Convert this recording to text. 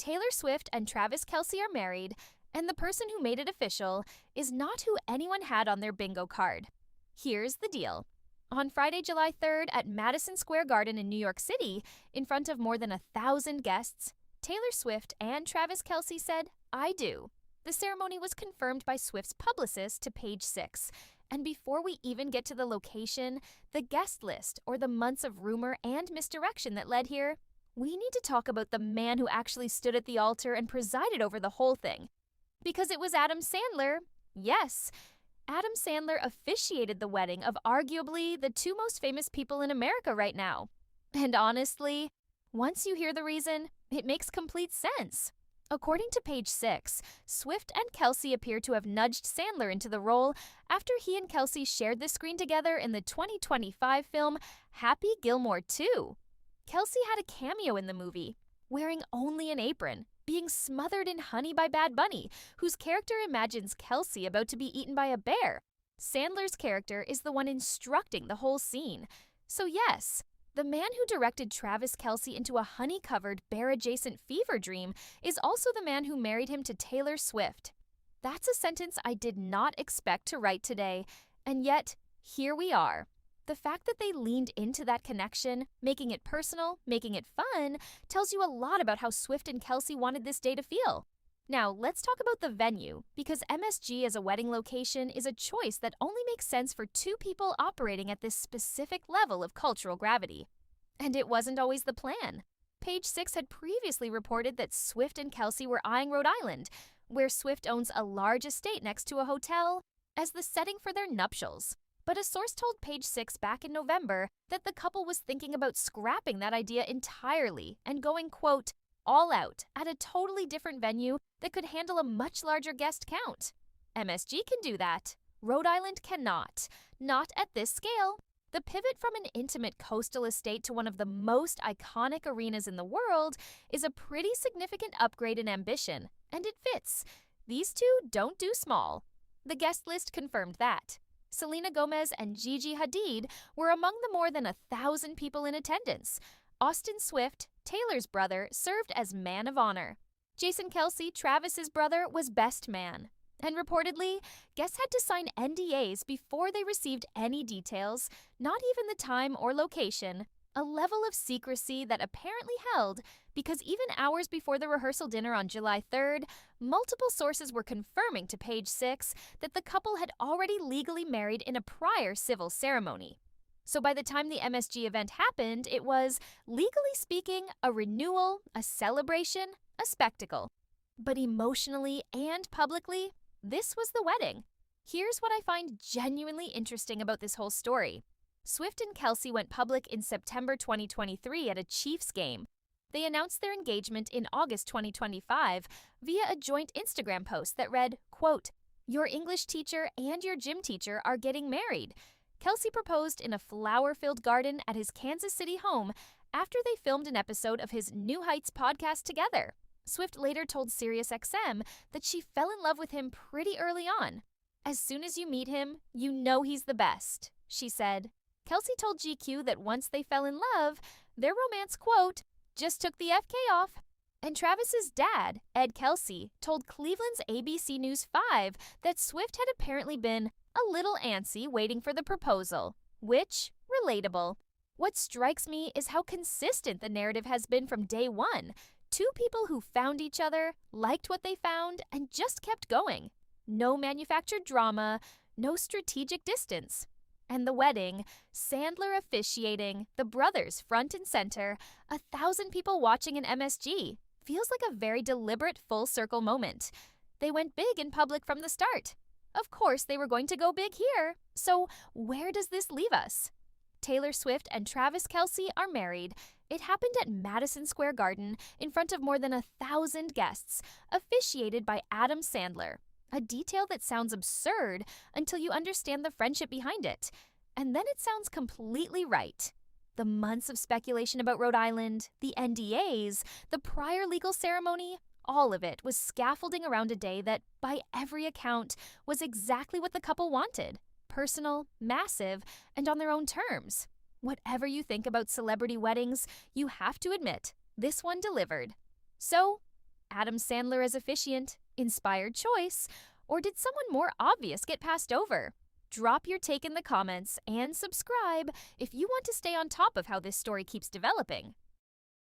Taylor Swift and Travis Kelce are married, and the person who made it official is not who anyone had on their bingo card. Here's the deal. On Friday, July 3rd at Madison Square Garden in New York City, in front of more than 1,000 guests, Taylor Swift and Travis Kelce said, "I do." The ceremony was confirmed by Swift's publicist to Page Six. And before we even get to the location, the guest list, or the months of rumor and misdirection that led here, we need to talk about the man who actually stood at the altar and presided over the whole thing. Because it was Adam Sandler. Yes, Adam Sandler officiated the wedding of arguably the two most famous people in America right now. And honestly, once you hear the reason, it makes complete sense. According to Page Six, Swift and Kelce appear to have nudged Sandler into the role after he and Kelce shared the screen together in the 2025 film Happy Gilmore 2. Kelce had a cameo in the movie, wearing only an apron, being smothered in honey by Bad Bunny, whose character imagines Kelce about to be eaten by a bear. Sandler's character is the one instructing the whole scene. So yes, the man who directed Travis Kelce into a honey-covered, bear-adjacent fever dream is also the man who married him to Taylor Swift. That's a sentence I did not expect to write today, and yet, here we are. The fact that they leaned into that connection, making it personal, making it fun, tells you a lot about how Swift and Kelce wanted this day to feel. Now, let's talk about the venue, because MSG as a wedding location is a choice that only makes sense for two people operating at this specific level of cultural gravity. And it wasn't always the plan. Page Six had previously reported that Swift and Kelce were eyeing Rhode Island, where Swift owns a large estate next to a hotel, as the setting for their nuptials. But a source told Page Six back in November that the couple was thinking about scrapping that idea entirely and going, quote, all out at a totally different venue that could handle a much larger guest count. MSG can do that. Rhode Island cannot. Not at this scale. The pivot from an intimate coastal estate to one of the most iconic arenas in the world is a pretty significant upgrade in ambition, and it fits. These two don't do small. The guest list confirmed that. Selena Gomez and Gigi Hadid were among the more than 1,000 people in attendance. Austin Swift, Taylor's brother, served as man of honor. Jason Kelce, Travis's brother, was best man. And reportedly, guests had to sign NDAs before they received any details, not even the time or location, a level of secrecy that apparently held because even hours before the rehearsal dinner on July 3rd, multiple sources were confirming to Page Six that the couple had already legally married in a prior civil ceremony. So by the time the MSG event happened, it was, legally speaking, a renewal, a celebration, a spectacle. But emotionally and publicly, this was the wedding. Here's what I find genuinely interesting about this whole story. Swift and Kelce went public in September 2023 at a Chiefs game. They announced their engagement in August 2025 via a joint Instagram post that read, quote, "Your English teacher and your gym teacher are getting married." Kelce proposed in a flower-filled garden at his Kansas City home after they filmed an episode of his New Heights podcast together. Swift later told SiriusXM that she fell in love with him pretty early on. "As soon as you meet him, you know he's the best," she said. Kelce told GQ that once they fell in love, their romance, quote, "just took the FK off." And Travis's dad, Ed Kelce, told Cleveland's ABC News 5 that Swift had apparently been a little antsy waiting for the proposal, which, relatable. What strikes me is how consistent the narrative has been from day one. Two people who found each other, liked what they found, and just kept going. No manufactured drama, no strategic distance. And the wedding, Sandler officiating, the brothers front and center, 1,000 people watching in MSG, feels like a very deliberate full-circle moment. They went big in public from the start. Of course, they were going to go big here. So where does this leave us? Taylor Swift and Travis Kelce are married. It happened at Madison Square Garden in front of more than 1,000 guests, officiated by Adam Sandler. A detail that sounds absurd until you understand the friendship behind it. And then it sounds completely right. The months of speculation about Rhode Island, the NDAs, the prior legal ceremony, all of it was scaffolding around a day that, by every account, was exactly what the couple wanted. Personal, massive, and on their own terms. Whatever you think about celebrity weddings, you have to admit, this one delivered. So, Adam Sandler as officiant? Inspired choice? Or did someone more obvious get passed over? Drop your take in the comments and subscribe if you want to stay on top of how this story keeps developing.